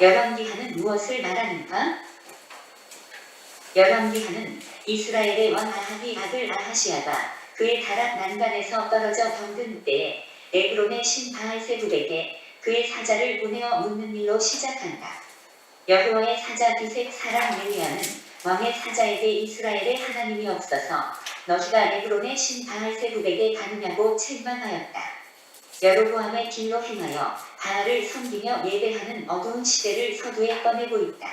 열왕기하는 무엇을 말하는가? 열왕기하는 이스라엘의 왕 아합이 아들 아하시아가 그의 다락 난간에서 떨어져 병든 때에 에브론의 신 바알세불에게 그의 사자를 보내어 묻는 일로 시작한다. 여호와의 사자 비색 사람 멜리야는 왕의 사자에게 이스라엘의 하나님이 없어서 너희가 에브론의 신 바알세불에게 가느냐고 책망하였다. 여로보암의 길로 행하여 바알을 섬기며 예배하는 어두운 시대를 서두에 꺼내고 있다.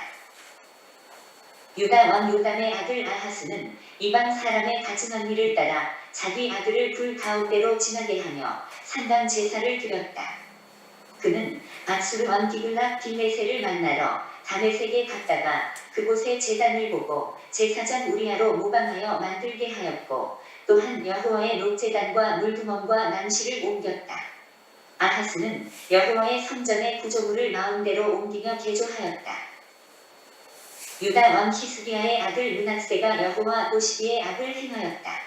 유다 왕 요담의 아들 아하스는 이방 사람의 가증한 일을 따라 자기 아들을 불 가운데로 지나게 하며 산당 제사를 드렸다. 그는 아수르 왕 디글랏 빌레셋을 만나러 다메섹에 갔다가 그곳의 제단을 보고 제사장 우리아로 모방하여 만들게 하였고 또한 여호와의 녹제단과 물두멍과 난시를 옮겼다. 아하스는 여호와의 성전의 구조물을 마음대로 옮기며 개조하였다. 유다 왕 히스기야의 아들 므낫세가 여호와 보시기에 악을 행하였다.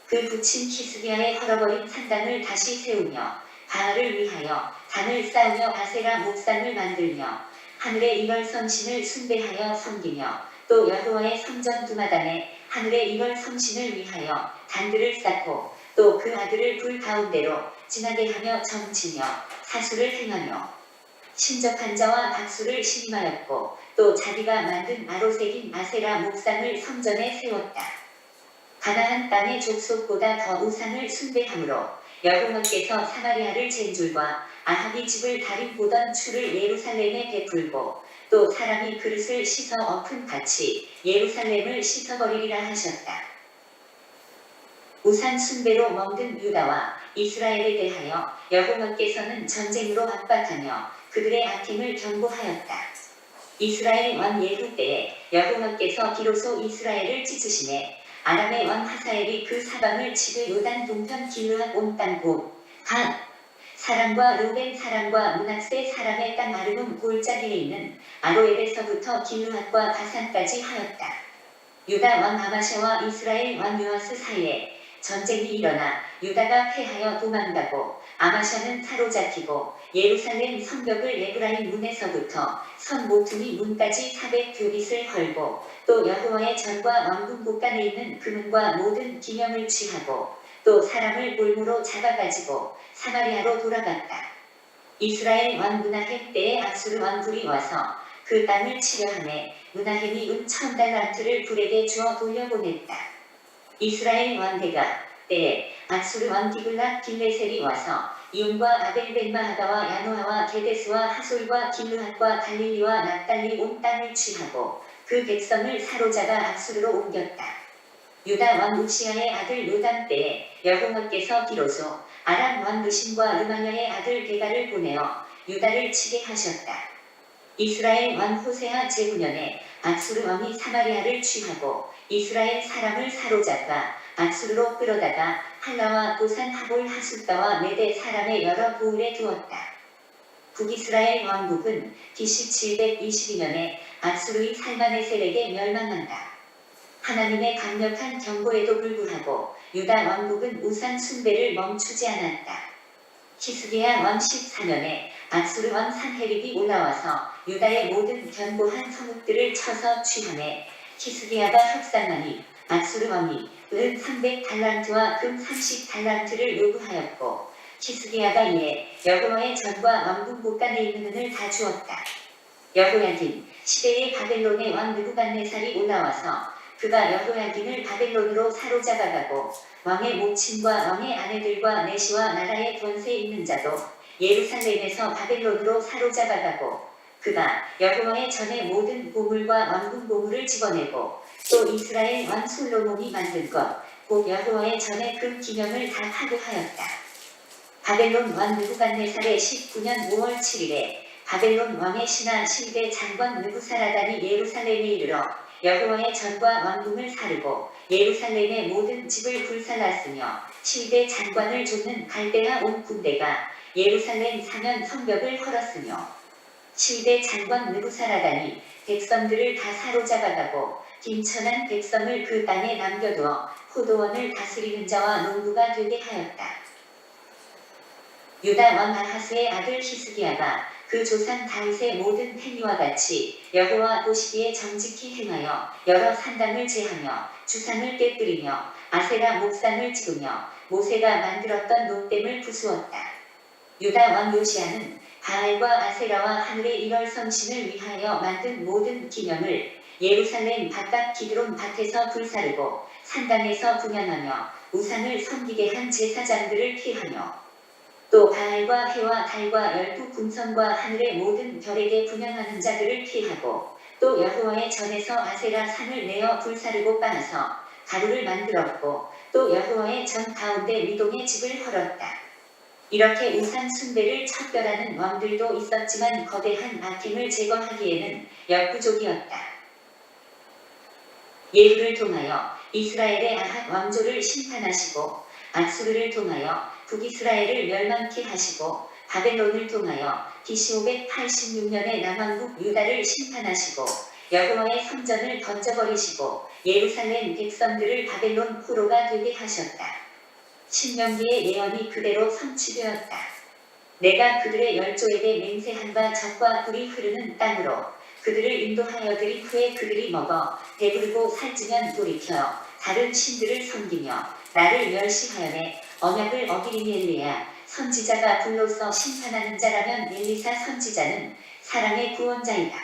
그 부친 히스기야의 헐어버린 산당을 다시 세우며 바알을 위하여 단을 쌓으며 아세라 목상을 만들며 하늘의 이발성신을 숭배하여 섬기며 또 여호와의 성전 두마당에 하늘의 이발성신을 위하여 단들을 쌓고 또 그 아들을 불 가운데로 지나게 하며 점치며 사수를 행하며 신적한 자와 박수를 심임하였고 또 자기가 만든 아로색인 아세라 목상을 성전에 세웠다. 가나안 땅의 족속보다 더 우상을 숭배함으로 여호와께서 사마리아를 잰 줄과 아합이 집을 다림보던 추를 예루살렘에 베풀고 또 사람이 그릇을 씻어 엎은 같이 예루살렘을 씻어버리리라 하셨다. 우상 숭배로 멍든 유다와 이스라엘에 대하여 여호와께서는 전쟁으로 압박하며 그들의 악행을 경고하였다. 이스라엘 왕 예후 때에 여호와께서 비로소 이스라엘을 찢으시매 아람의 왕 하사엘이 그 사방을 치되 요단 동편 길르앗 온 땅 곧 갓 사람과 르벤 사람과 므낫세 사람의 땅 아르논 골짜기에 있는 아로엘에서부터 길르앗과 바산까지 하였다. 유다 왕 아마샤와 이스라엘 왕 요아스 사이에 전쟁이 일어나 유다가 패하여 도망가고 아마샤는 사로잡히고 예루살렘 성벽을 에브라임 문에서부터 선 모퉁이 문까지 400규빗을 헐고 또 여호와의 전과 왕궁 곳간에 있는 금은과 모든 기념을 취하고 또 사람을 볼모로 잡아가지고 사마리아로 돌아갔다. 이스라엘 왕 므나헴 때에 아수르 왕들이 와서 그 땅을 치려 하매 므나헴이 은 1000달란트를 불에게 주어 돌려보냈다. 이스라엘 왕대가 때에 아수르 왕 디글랏 빌레셀이 와서 이온과 아벨벤마하다와 야노아와 게데스와 하솔과 길르앗과 갈릴리와 납달리 온 땅을 취하고 그 백성을 사로잡아 아수르로 옮겼다. 유다 왕 우시야의 아들 요담 때에 여호와께서 비로소 아람 왕 르신과 르마냐의 아들 베가를 보내어 유다를 치게 하셨다. 이스라엘 왕 호세아 제9년에 아수르 왕이 사마리아를 취하고 이스라엘 사람을 사로잡아 아수르로 끌어다가 할라와 도산 하볼 하숫가와 메대 사람의 여러 보울에 두었다. 북이스라엘 왕국은 BC 722년에 아수르의 살마네셀에게 멸망한다. 하나님의 강력한 경고에도 불구하고 유다 왕국은 우상 숭배를 멈추지 않았다. 히스기야 왕 14년에 아수르 왕 산헤립이 올라와서 유다의 모든 견고한 성읍들을 쳐서 취하매 히스기야가 협상하니 아수르 왕이 은 300달란트와 금 30달란트를 요구하였고 히스기야가 이에 여호와의 전과 왕궁 곳간에 있는 은을 다 주었다. 여호야긴 시대의 바벨론의 왕 느부갓네살이 올라와서 그가 여호야긴을 바벨론으로 사로잡아가고 왕의 모친과 왕의 아내들과 내시와 나라의 권세 있는 자도 예루살렘에서 바벨론으로 사로잡아가고 그가 여호와의 전의 모든 보물과 왕궁 보물을 집어내고 또 이스라엘 왕 솔로몬이 만든 것 곧 여호와의 전의 금 기념을 다 파괴하였다. 바벨론 왕 느부갓네살의 19년 5월 7일에 바벨론 왕의 신하 실대 장관 느부사라단이 예루살렘에 이르러 여호와의 전과 왕궁을 사르고 예루살렘의 모든 집을 불살랐으며 실대 장관을 쫓는 갈대아 온 군대가 예루살렘 사면 성벽을 헐었으며 실대 장관 느부사라단이 백성들을 다 사로잡아가고 빈천한 백성을 그 땅에 남겨두어 포도원을 다스리는 자와 농부가 되게 하였다. 유다 왕 아하스의 아들 히스기야가 그 조상 다윗의 모든 행위와 같이 여호와 보시기에 정직히 행하여 여러 산당을 제하며 주상을 깨뜨리며 아세라 목상을 찍으며 모세가 만들었던 노댐을 부수었다. 유다 왕 요시야는 바알과 아세라와 하늘의 일월성신을 위하여 만든 모든 기념을 예루살렘 바깥 기드론 밭에서 불사르고 산당에서 분양하며 우상을 섬기게 한 제사장들을 피하며 또 바알과 해와 달과 12군성과 하늘의 모든 별에게 분양하는 자들을 피하고 또 여호와의 전에서 아세라 산을 내어 불사르고 빠서 가루를 만들었고 또 여호와의 전 가운데 미동의 집을 헐었다. 이렇게 우상 숭배를 척결하는 왕들도 있었지만 거대한 악행을 제거하기에는 역부족이었다. 예후를 통하여 이스라엘의 아합 왕조를 심판하시고 악수르를 통하여 북이스라엘을 멸망케 하시고 바벨론을 통하여 BC 586년에 남왕국 유다를 심판하시고 여호와의 성전을 던져버리시고 예루살렘 백성들을 바벨론 포로가 되게 하셨다. 신명기의 예언이 그대로 성취되었다. 내가 그들의 열조에게 맹세한 바 젖과 꿀이 흐르는 땅으로 그들을 인도하여들인 후에 그들이 먹어 배부르고 살찌면 돌이켜 다른 신들을 섬기며 나를 멸시하여내 언약을 어기리니 엘리야 선지자가 불로서 심판하는 자라면 엘리사 선지자는 사람의 구원자이다.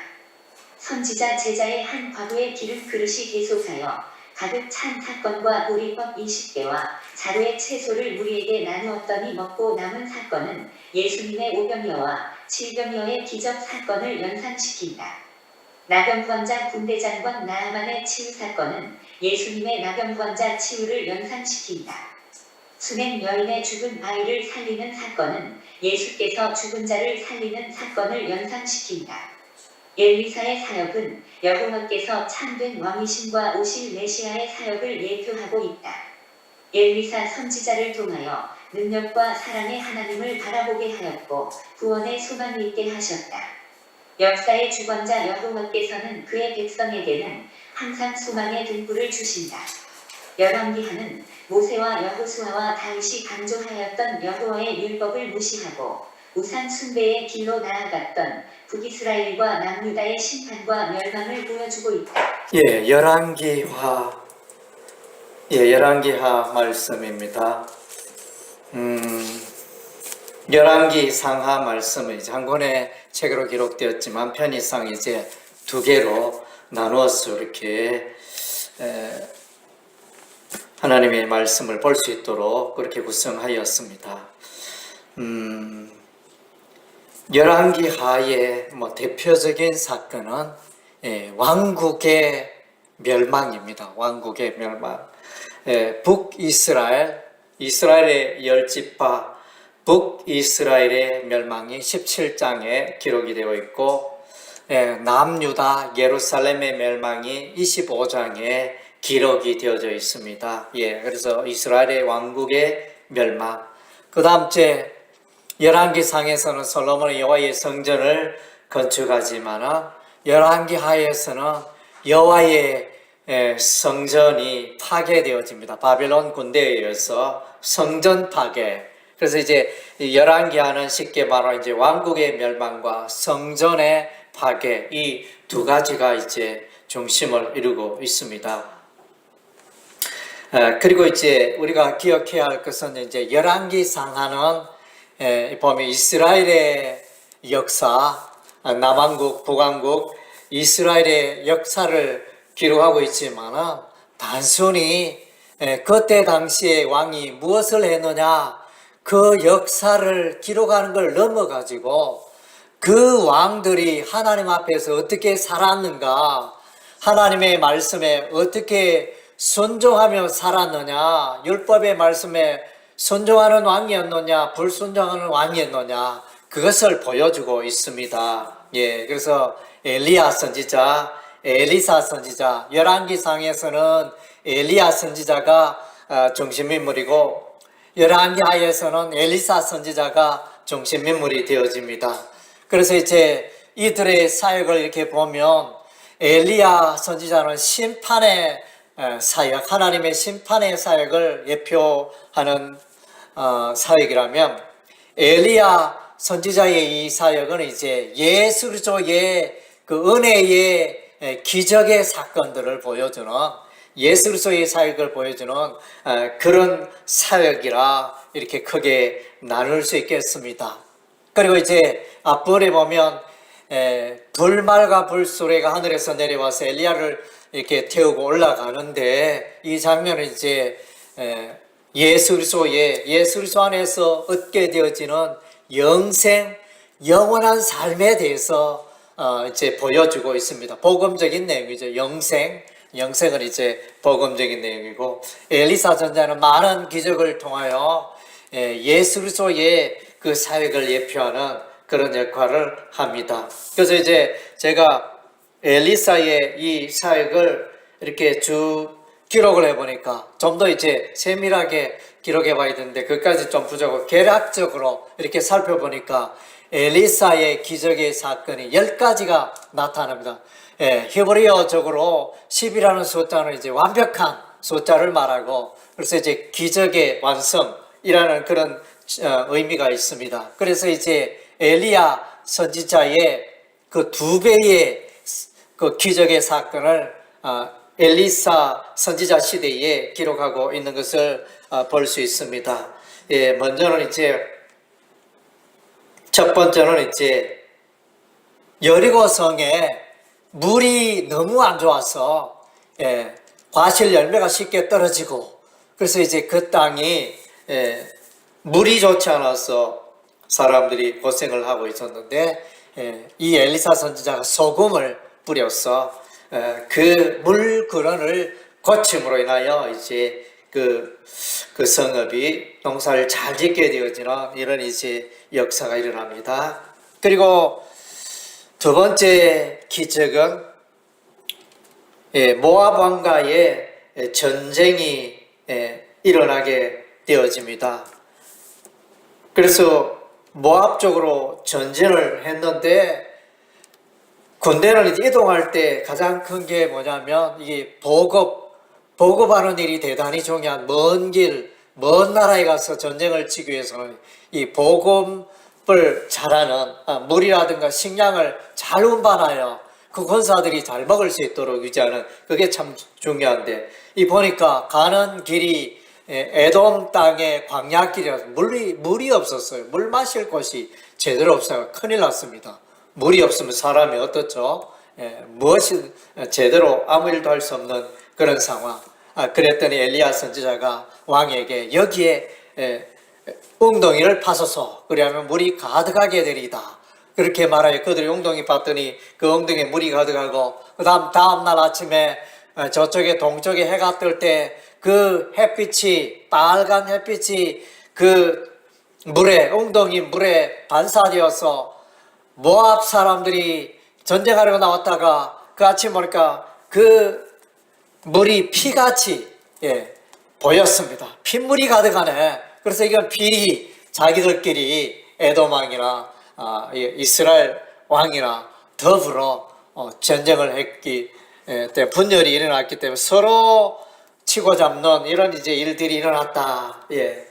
선지자 제자의 한 과부의 기름 그릇이 계속하여 가득 찬 사건과 보리법 20개와 자루의 채소를 무리에게 나누었더니 먹고 남은 사건은 예수님의 오병이어와 칠병이어의 기적 사건을 연상시킨다. 나병환자 군대장관 나아만의 치유 사건은 예수님의 나병환자 치유를 연상시킨다. 수냉 여인의 죽은 아이를 살리는 사건은 예수께서 죽은 자를 살리는 사건을 연상시킨다. 엘리사의 사역은 여호와께서 참된 왕이심과 오실 메시아의 사역을 예표하고 있다. 엘리사 선지자를 통하여 능력과 사랑의 하나님을 바라보게 하였고 구원의 소망이 있게 하셨다. 역사의 주권자 여호와께서는 그의 백성에게는 항상 소망의 등불을 주신다. 열왕기하는 모세와 여호수아와 다윗이 강조하였던 여호와의 율법을 무시하고 우상 숭배의 길로 나아갔던 북이스라엘과 남유다의 심판과 멸망을 보여주고 있다. 열왕기하 말씀입니다. 열왕기 상하 말씀은 이제 한 권의 책으로 기록되었지만 편의상 이제 두 개로 나누어서 이렇게 하나님의 말씀을 볼 수 있도록 그렇게 구성하였습니다. 열왕기하의 대표적인 사건은 왕국의 멸망입니다. 왕국의 멸망. 이스라엘의 열지파 북이스라엘의 멸망이 17장에 기록이 되어 있고 남유다 예루살렘의 멸망이 25장에 기록이 되어져 있습니다. 그래서 이스라엘의 왕국의 멸망. 그 다음 째 열왕기상에서는 솔로몬이 여호와의 성전을 건축하지만 열왕기하에서는 여호와의 성전이 파괴되어집니다. 바벨론 군대에 의해서 성전 파괴. 그래서 이제 열왕기하는 쉽게 말하면 이제 왕국의 멸망과 성전의 파괴, 이 두 가지가 이제 중심을 이루고 있습니다. 그리고 이제 우리가 기억해야 할 것은 이제 열왕기상하는 보면 이스라엘의 역사, 남왕국, 북왕국, 이스라엘의 역사를 기록하고 있지만 단순히 그때 당시에 왕이 무엇을 했느냐 그 역사를 기록하는 걸 넘어가지고 그 왕들이 하나님 앞에서 어떻게 살았는가, 하나님의 말씀에 어떻게 순종하며 살았느냐, 율법의 말씀에 순종하는 왕이었느냐 불순종하는 왕이었느냐, 그것을 보여주고 있습니다. 그래서 엘리야 선지자, 엘리사 선지자, 열왕기상에서는 엘리야 선지자가 중심인물이고 열왕기하에서는 엘리사 선지자가 중심인물이 되어집니다. 그래서 이제 이들의 사역을 이렇게 보면 엘리야 선지자는 심판의 사역, 하나님의 심판의 사역을 예표하는 사역이라면 엘리야 선지자의 이 사역은 이제 예수 그리스도의 그 은혜의 기적의 사건들을 보여주는 예수 그리스도의 사역을 보여주는 그런 사역이라 이렇게 크게 나눌 수 있겠습니다. 그리고 이제 앞부분에 보면 불말과 불수레가 하늘에서 내려와서 엘리야를 이렇게 태우고 올라가는데 이 장면은 이제 예수 그리스도 안에서 얻게 되어지는 영생, 영원한 삶에 대해서 이제 보여주고 있습니다. 복음적인 내용이죠. 영생은 이제 복음적인 내용이고, 엘리사 전자는 많은 기적을 통하여 예수 그리스도의 그 사역을 예표하는 그런 역할을 합니다. 그래서 이제 제가 엘리사의 이 사역을 이렇게 쭉 기록을 해보니까 좀 더 이제 세밀하게 기록해 봐야 되는데 그것까지 좀 부족하고 개략적으로 이렇게 살펴보니까 엘리사의 기적의 사건이 10가지가 나타납니다. 히브리어적으로 10이라는 숫자는 이제 완벽한 숫자를 말하고, 그래서 이제 기적의 완성이라는 그런 의미가 있습니다. 그래서 이제 엘리야 선지자의 그 2배의 그 기적의 사건을 엘리사 선지자 시대에 기록하고 있는 것을 볼 수 있습니다. 먼저는 이제 첫 번째는 이제 여리고 성에 물이 너무 안 좋아서 과실 열매가 쉽게 떨어지고, 그래서 이제 그 땅이 물이 좋지 않아서 사람들이 고생을 하고 있었는데 이 엘리사 선지자가 소금을 뿌려서 그 물 근원을 고침으로 인하여 이제 그 성읍이 농사를 잘 짓게 되어지는 이런 이제 역사가 일어납니다. 그리고 두 번째 기적은 모압 왕과의 전쟁이 일어나게 되어집니다. 그래서 모압 쪽으로 전쟁을 했는데 군대는 이제 이동할 때 가장 큰 게 뭐냐면 이게 보급하는 일이 대단히 중요한 먼 나라에 가서 전쟁을 치기 위해서는 이 보급을 잘하는 물이라든가 식량을 잘 운반하여 그 군사들이 잘 먹을 수 있도록 유지하는 그게 참 중요한데, 이 보니까 가는 길이 에돔 땅의 광야길이라서 물이 없었어요. 물 마실 곳이 제대로 없어요. 큰일 났습니다. 물이 없으면 사람이 어떻죠? 무엇이 제대로 아무 일도 할 수 없는 그런 상황. 그랬더니 엘리야 선지자가 왕에게 여기에 웅덩이를 파소서, 그리하면 물이 가득하게 되리이다. 그렇게 말하여 그들이 웅덩이 봤더니 그 웅덩이에 물이 가득하고, 다음 날 아침에 저쪽에 동쪽에 해가 뜰 때 그 햇빛이, 빨간 햇빛이 그 웅덩이 물에 반사되어서 모압 사람들이 전쟁하려고 나왔다가 그 아침 보니까 그 물이 피같이 보였습니다. 핏물이 가득하네. 그래서 이건 자기들끼리 에돔 왕이나 이스라엘 왕이나 더불어 전쟁을 했기 때문에 분열이 일어났기 때문에 서로 치고 잡는 이런 이제 일들이 일어났다.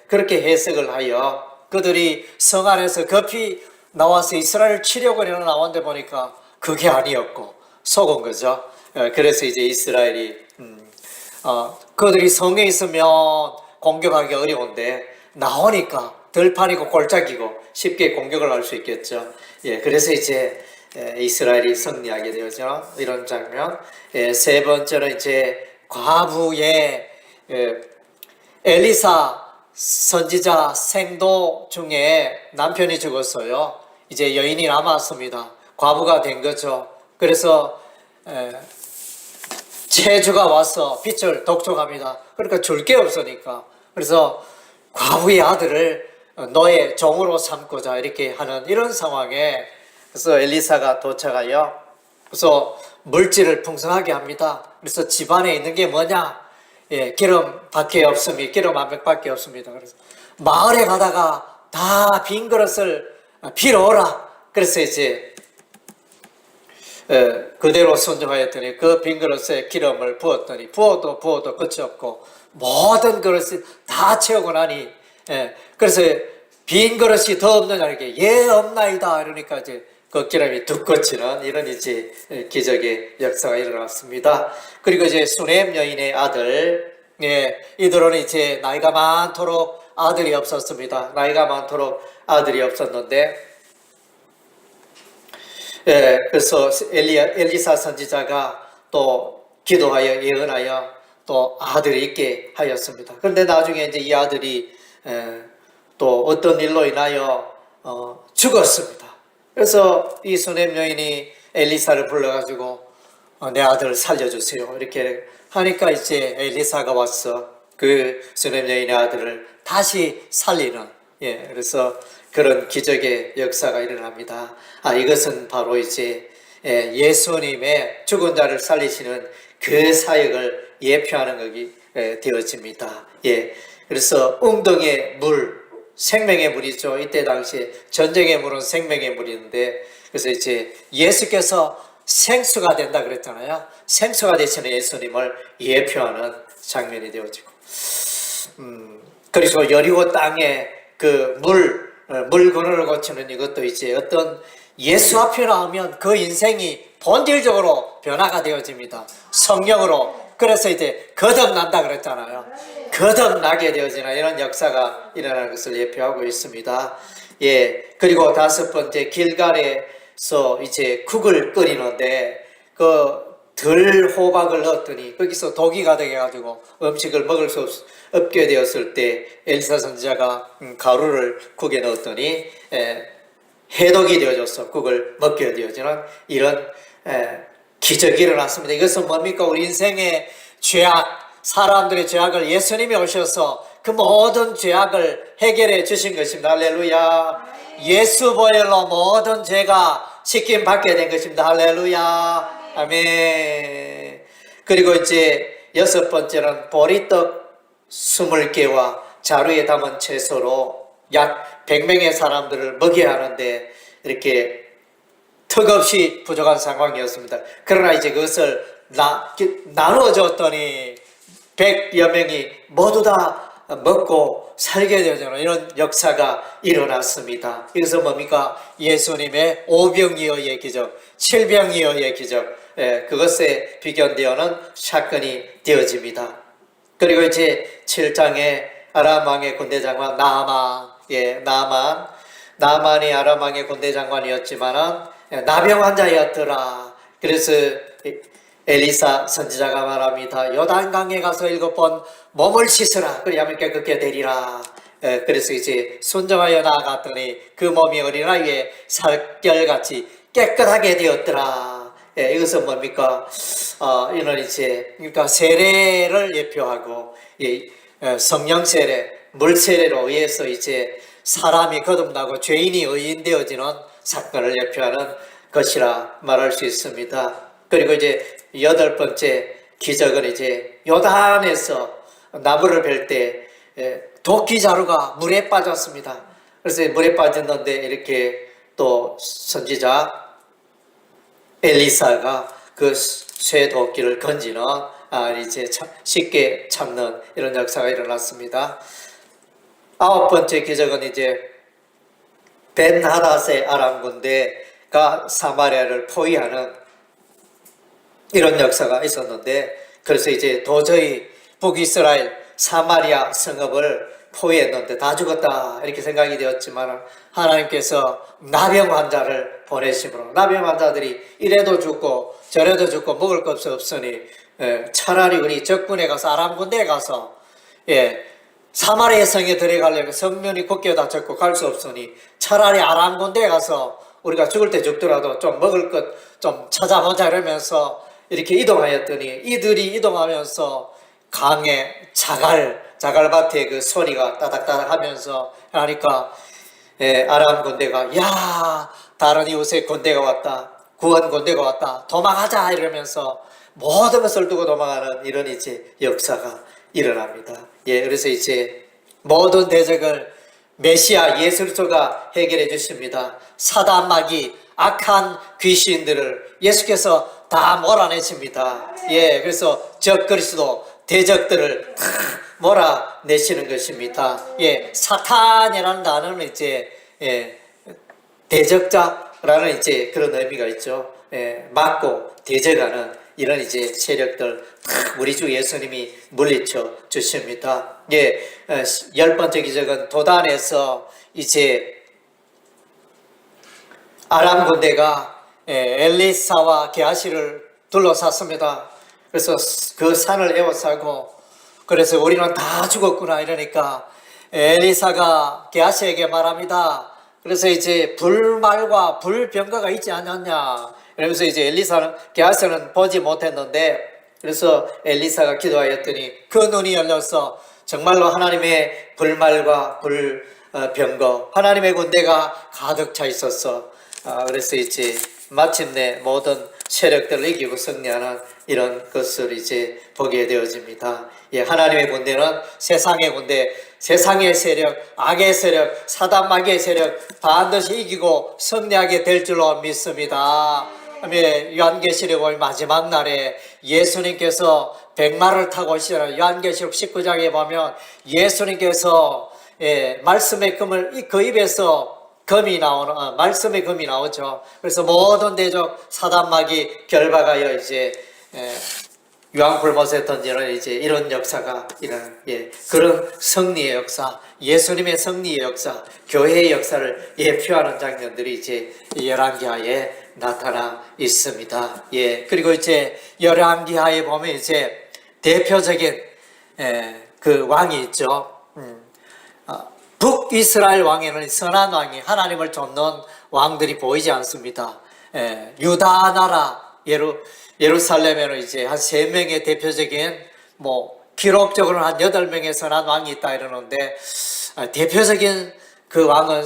그렇게 해석을 하여 그들이 성 안에서 급히 나와서 이스라엘을 치려고 나왔는데 보니까 그게 아니었고 속은 거죠. 그래서 이제 이스라엘이 그들이 성에 있으면 공격하기 어려운데 나오니까 들판이고 골짜기고 쉽게 공격을 할 수 있겠죠. 그래서 이제 이스라엘이 승리하게 되었죠. 이런 장면. 세 번째는 이제 과부의 엘리사 선지자 생도 중에 남편이 죽었어요. 이제 여인이 남았습니다. 과부가 된 거죠. 그래서 체주가 와서 빛을 독촉합니다. 그러니까 줄 게 없으니까. 그래서 과부의 아들을 너의 종으로 삼고자 이렇게 하는 이런 상황에, 그래서 엘리사가 도착하여 그래서 물질을 풍성하게 합니다. 그래서 집안에 있는 게 뭐냐? 기름밖에 없습니다. 기름 한 백밖에 없습니다. 그래서 마을에 가다가 다 빈 그릇을 빌어오라. 그래서 이제 그대로 순종하였더니 그 빈 그릇에 기름을 부었더니 부어도 끝이 없고 모든 그릇이 다 채우고 나니 그래서 빈 그릇이 더 없느냐 이렇게 예 없나이다 이러니까 이제 걷기람이 뚝 걷히는 이런 이제 기적의 역사가 일어났습니다. 그리고 이제 수넴 여인의 아들, 이들은 이제 나이가 많도록 아들이 없었습니다. 나이가 많도록 아들이 없었는데, 그래서 엘리사 선지자가 또 기도하여 예언하여 또 아들이 있게 하였습니다. 그런데 나중에 이제 이 아들이 또 어떤 일로 인하여 죽었습니다. 그래서 이 수넴 여인이 엘리사를 불러가지고 내 아들을 살려주세요 이렇게 하니까 이제 엘리사가 와서 그 수넴 여인의 아들을 다시 살리는, 그래서 그런 기적의 역사가 일어납니다. 이것은 바로 이제 예수님의 죽은 자를 살리시는 그 사역을 예표하는 것이 되어집니다. 그래서 웅덩이의 물, 생명의 물이죠. 이때 당시에 전쟁의 물은 생명의 물인데, 그래서 이제 예수께서 생수가 된다 그랬잖아요. 생수가 되시는 예수님을 예표하는 장면이 되어지고, 그리고 여리고 땅에 그 물건을 고치는 이것도 이제 어떤 예수 앞에 나오면 그 인생이 본질적으로 변화가 되어집니다. 성령으로. 그래서 이제 거듭난다 그랬잖아요. 거듭나게 되어지는 이런 역사가 일어나는 것을 예표하고 있습니다. 그리고 다섯 번째, 길갈에서 이제 국을 끓이는데 그 들호박을 넣었더니 거기서 독이 가득해가지고 음식을 먹을 수 없게 되었을 때 엘리사 선지자가 가루를 국에 넣었더니 해독이 되어져서 국을 먹게 되어지는 이런 기적이 일어났습니다. 이것은 뭡니까? 우리 인생의 죄악, 사람들의 죄악을 예수님이 오셔서 그 모든 죄악을 해결해 주신 것입니다. 할렐루야. 예수 보혈로 모든 죄가 씻김 받게 된 것입니다. 할렐루야. 아멘. 그리고 이제 여섯 번째는 보리떡 20개와 자루에 담은 채소로 약 100명의 사람들을 먹여야 하는데 이렇게 턱없이 부족한 상황이었습니다. 그러나 이제 그것을 나누어 줬더니 100여 명이 모두 다 먹고 살게 되는 이런 역사가 일어났습니다. 이것은 뭡니까? 예수님의 오병이어의 기적, 칠병이어의 기적, 그것에 비견되어는 사건이 되어집니다. 그리고 이제 7장에 아람 왕의 군대 장관 나아만이 아람 왕의 군대 장관이었지만은 나병 환자였더라. 그래서 엘리사 선지자가 말합니다. 요단강에 가서 7번 몸을 씻으라. 그리하면 깨끗게 되리라. 그래서 이제 순종하여 나아갔더니 그 몸이 어린아이의 살결같이 깨끗하게 되었더라. 이것은 뭡니까? 이는 이제 그러니까 세례를 예표하고 성령 세례, 물 세례로 의해서 이제 사람이 거듭나고 죄인이 의인되어지는 사건을 예표하는 것이라 말할 수 있습니다. 그리고 이제 8번째 기적은 이제 요단에서 나무를 벨 때 도끼자루가 물에 빠졌습니다. 그래서 물에 빠졌는데 이렇게 또 선지자 엘리사가 그 쇠 도끼를 건지는 이제 쉽게 잡는 이런 역사가 일어났습니다. 9번째 기적은 이제 벤하닷의 아람 군대가 사마리아를 포위하는 이런 역사가 있었는데, 그래서 이제 도저히 북이스라엘 사마리아 성읍을 포위했는데 다 죽었다 이렇게 생각이 되었지만 하나님께서 나병 환자를 보내심으로 나병 환자들이 이래도 죽고 저래도 죽고 먹을 것 없으니 차라리 우리 적군에 가서 아람 군대에 가서 사마리아 성에 들어가려면 성면이 굳게 닫혔고 갈 수 없으니 차라리 아람 군대에 가서 우리가 죽을 때 죽더라도 좀 먹을 것 좀 찾아보자 이러면서 이렇게 이동하였더니 이들이 이동하면서 강의 자갈밭에 그 소리가 따닥따닥 하면서 하니까 아람 군대가 야 다른 이웃의 군대가 왔다, 구원 군대가 왔다, 도망하자 이러면서 모든 것을 두고 도망하는 이런 이제 역사가 일어납니다. 그래서 이제 모든 대적을 메시아 예수 그리스도가 해결해 주십니다. 사단 마귀 악한 귀신들을 예수께서 다 몰아내십니다. 그래서 적 그리스도 대적들을 다 내시는 것입니다. 예, 사탄이라는 단어는 이제 대적자라는 이제 그런 의미가 있죠. 막고 대적하는 이런 이제 세력들 우리 주 예수님이 물리쳐 주십니다. 예, 10번째 기적은 도단에서 이제 아람 군대가 엘리사와 게하시를 둘러쌌습니다. 그래서 그 산을 에워싸고 그래서 우리는 다 죽었구나 이러니까 엘리사가 게하시에게 말합니다. 그래서 이제 불말과 불병거가 있지 않았냐. 그러면서 이제 게하시는 보지 못했는데 그래서 엘리사가 기도하였더니 그 눈이 열려서 정말로 하나님의 불말과 불병거 하나님의 군대가 가득 차 있었어. 그래서 이제 마침내 모든 세력들을 이기고 승리하는 이런 것을 이제 보게 되어집니다. 예, 하나님의 군대는 세상의 군대, 세상의 세력, 악의 세력, 사단 마귀의 세력 반드시 이기고 승리하게 될 줄로 믿습니다. 요한계시록 보면 마지막 날에 예수님께서 백마를 타고 오시잖아요. 요한계시록 19장에 보면 예수님께서 말씀의 금을 그 입에서 금이 나오는 말씀의 금이 나오죠. 그래서 모든 대적 사단 마귀 결박하여 이제 유황불못에 던지는 이제 이런 역사가 이런 그런 승리의 역사, 예수님의 승리의 역사, 교회의 역사를 예표하는 장면들이 이제 열왕기하에 나타나 있습니다. 예, 그리고 이제 열왕기하에 보면 이제 대표적인 그 왕이 있죠. 북이스라엘 왕에는 선한 왕이 하나님을 쫓는 왕들이 보이지 않습니다. 유다 나라 예루살렘에는 이제 한 3명의 대표적인 기록적으로는 한 8명의 선한 왕이 있다 이러는데 대표적인 그 왕은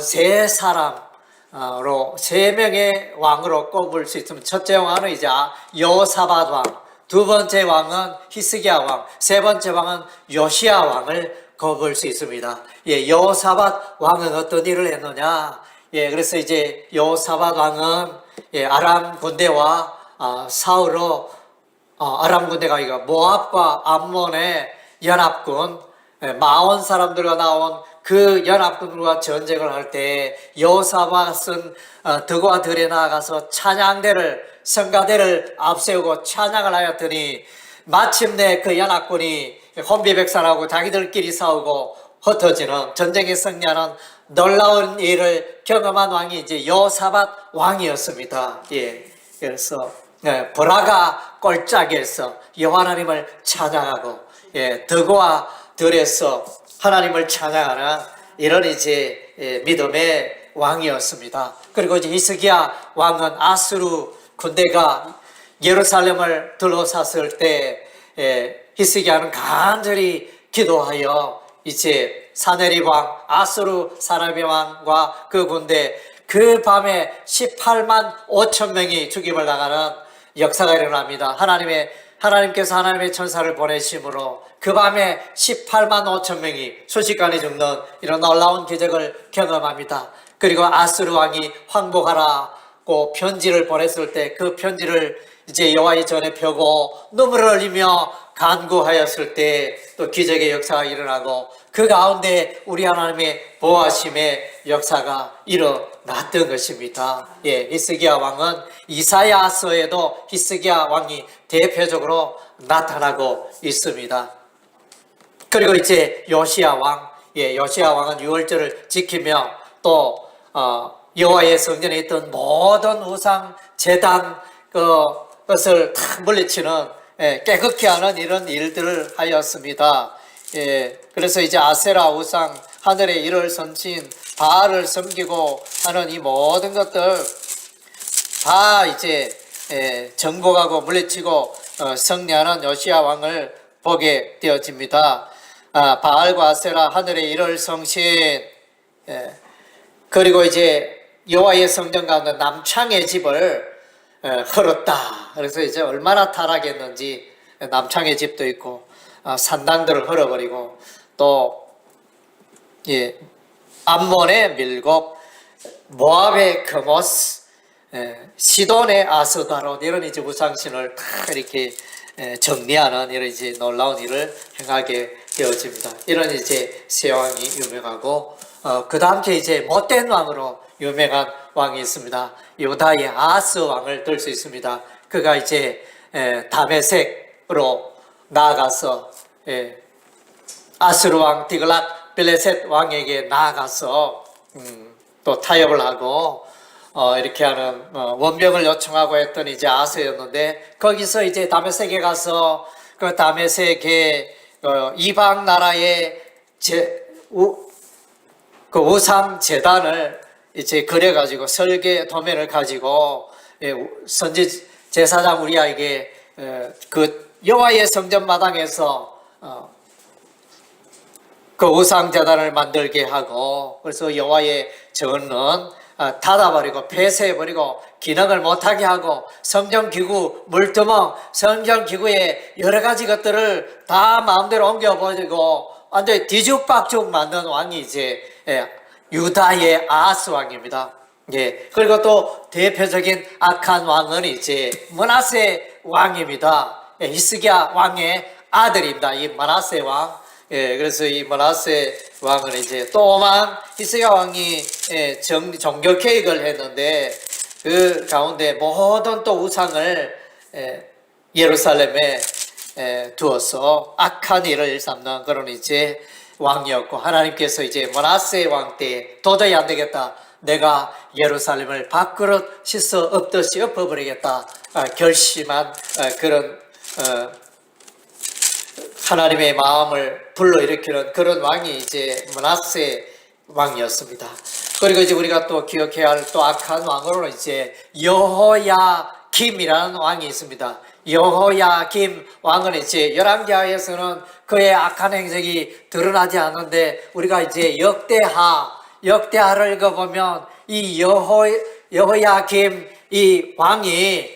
3명의 왕으로 꼽을 수 있으면 첫째 왕은 이제 여호사밧 왕, 두 번째 왕은 히스기야 왕, 세 번째 왕은 요시야 왕을 꼽을 수 있습니다. 예, 여호사밧 왕은 어떤 일을 했느냐? 예, 그래서 이제 여호사밧 왕은 아람 군대와 싸우러 아람 군대가 이거 모압과 암몬의 연합군 마온 사람들과 나온 그 연합군과 전쟁을 할 때 여호사밧은 덕과 들에 나아가서 성가대를 앞세우고 찬양을 하였더니 마침내 그 연합군이 혼비백산하고 자기들끼리 싸우고 흩어지는 전쟁에 승리하는 놀라운 일을 경험한 왕이 이제 여호사밧 왕이었습니다. 예, 그래서 보라가 꼴짝에서 여호와 하나님을 찬양하고 덕과 들에서 하나님을 찬양하는 이런 이제 믿음의 왕이었습니다. 그리고 이제 히스기야 왕은 아수르 군대가 예루살렘을 둘러쌌을 때 히스기야는 간절히 기도하여 이제 사네립 왕, 아수르 사나비 왕과 그 군대 그 밤에 18만 5천 명이 죽임을 당하는 역사가 일어납니다. 하나님께서 하나님의 천사를 보내심으로 그 밤에 18만 5천 명이 순식간에 죽는 이런 놀라운 기적을 경험합니다. 그리고 아수르 왕이 황복하라고 편지를 보냈을 때 그 편지를 이제 여호와의 전에 펴고 눈물을 흘리며 간구하였을 때 또 기적의 역사가 일어나고 그 가운데 우리 하나님의 보호하심의 역사가 일어났던 것입니다. 예, 히스기야 왕은 이사야서에도 히스기야 왕이 대표적으로 나타나고 있습니다. 그리고 이제 요시야 왕, 요시야 왕은 유월절을 지키며 또 여호와의 성전에 있던 모든 우상 제단 것을 다 물리치는 깨끗게 하는 이런 일들을 하였습니다. 그래서 이제 아세라 우상, 하늘의 일을 섬친 바알을 섬기고 하는 이 모든 것들 다 이제 정복하고 물리치고 승리하는 요시야 왕을 보게 되어집니다. 바알과 아세라, 하늘의 일을 성신, 그리고 이제 여호와의 성전 가운데 남창의 집을 헐었다. 그래서 이제 얼마나 타락했는지 남창의 집도 있고 산당들을 헐어버리고 또 암몬의 밀곡, 모압의 크모스, 시돈의 아스다롯 이런 이제 우상신을 다 이렇게 정리하는 이런 이제 놀라운 일을 행하게 되어집니다. 이런 이제 세 왕이 유명하고, 그 다음 게 이제 못된 왕으로 유명한 왕이 있습니다. 유다의 아하스 왕을 들 수 있습니다. 그가 이제 다메섹으로 나아가서 아스루 왕 디글랏 빌레셋 왕에게 나아가서 또 타협을 하고 이렇게 하는 원병을 요청하고 했던 이제 아하스였는데, 거기서 이제 다메섹에 가서 그 다메섹의 이방 나라의 그 우상 제단을 이제 그려가지고 설계 도면을 가지고 선지 제사장 우리아에게 그 여호와의 성전 마당에서 그 우상 제단을 만들게 하고, 그래서 여호와의 전은 닫아버리고 폐쇄해버리고 기능을 못하게 하고 성전 기구 물두멍, 성전 기구의 여러 가지 것들을 다 마음대로 옮겨버리고 완전히 뒤죽박죽 만든 왕이 이제 유다의 아하스 왕입니다. 예. 그리고 또 대표적인 악한 왕은 이제 므낫세 왕입니다. 히스기야 왕의 아들입니다. 이 므낫세 왕. 예, 그래서 이 므낫세 왕은 이제 또한 히스기야 왕이 종교 계획을 했는데, 그 가운데 모든 또 우상을 예루살렘에 두어서 악한 일을 일삼는 그런 이제 왕이었고, 하나님께서 이제 므낫세 왕 때 도저히 안 되겠다, 내가 예루살렘을 밥그릇 씻어 엎듯이 엎어버리겠다 결심한 그런 하나님의 마음을 불러일으키는 그런 왕이 이제 므낫세 왕이었습니다. 그리고 이제 우리가 또 기억해야 할 또 악한 왕으로는 이제 여호야김이라는 왕이 있습니다. 여호야김 왕은 이제 열왕기하에서는 그의 악한 행적이 드러나지 않는데, 우리가 이제 역대하를 읽어보면 이 여호야김 이 왕이,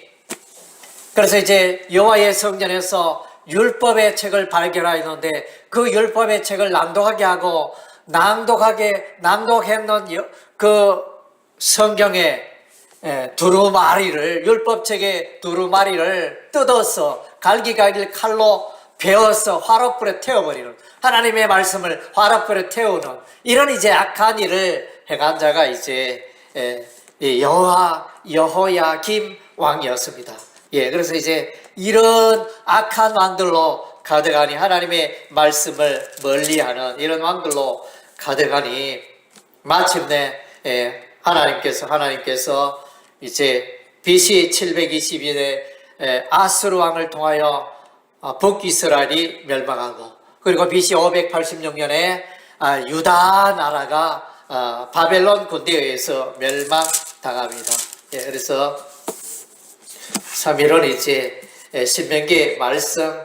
그래서 이제 여호와의 성전에서 율법의 책을 발견하였는데, 그 율법의 책을 낭독하게 하고 낭독했는 그 성경의 두루마리를, 율법책의 두루마리를 뜯어서 갈기갈기 칼로 베어서 화롯불에 태워버리는, 하나님의 말씀을 화롯불에 태우는 이런 이제 악한 일을 행한 자가 이제 여호야김 왕이었습니다. 예, 그래서 이제 이런 악한 왕들로 가득하니, 하나님의 말씀을 멀리하는 이런 왕들로 가득하니, 마침내 하나님께서 이제 BC 722년에 아스루 왕을 통하여 북이스라엘이 멸망하고, 그리고 BC 586년에 유다 나라가 바벨론 군대에 의해서 멸망당합니다. 예, 그래서 3일은 이제 신명기의 말씀,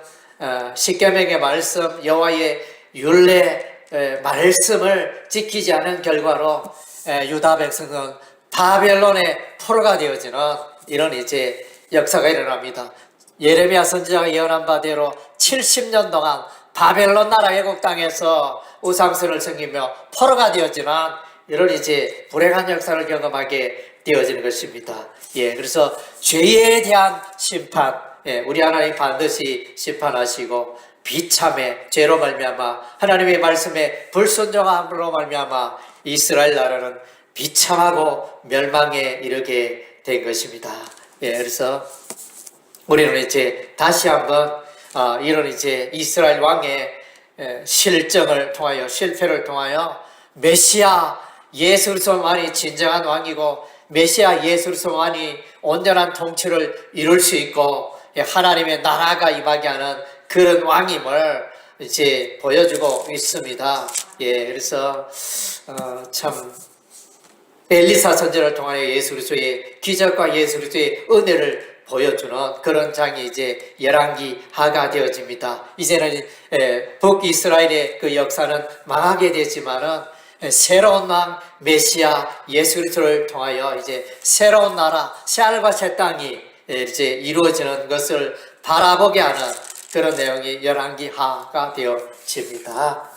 십계명의 말씀, 여호와의 율례 말씀을 지키지 않은 결과로 유다 백성은 바벨론의 포로가 되어지는 이런 이제 역사가 일어납니다. 예레미야 선지자가 예언한 바대로 70년 동안 바벨론 나라 왜곡 땅에서 우상선을 섬기며 포로가 되어지는 이런 이제 불행한 역사를 경험하게 되어지는 것입니다. 예, 그래서 죄에 대한 심판, 우리 하나님 반드시 심판하시고, 비참해 죄로 말미암아 하나님의 말씀에 불순종함으로 말미암아 이스라엘 나라는 비참하고 멸망에 이르게 된 것입니다. 예, 그래서 우리는 이제 다시 한번 이런 이제 이스라엘 왕의 실정을 통하여, 실패를 통하여 메시아 예수 그리스도만이 진정한 왕이고, 메시아 예수 그리스도만이 온전한 통치를 이룰 수 있고 하나님의 나라가 임하게 하는 그런 왕임을 이제 보여주고 있습니다. 예, 그래서 참 엘리사 선지자를 통하여 예수 그리스도의 기적과 예수 그리스도의 은혜를 보여주는 그런 장이 이제 열왕기하가 되어집니다. 이제는 북이스라엘의 그 역사는 망하게 되지만은 새로운 왕 메시아 예수 그리스도를 통하여 이제 새로운 나라, 새하늘과 새 땅이 이제 이루어지는 것을 바라보게 하는 그런 내용이 열왕기하가 되어집니다.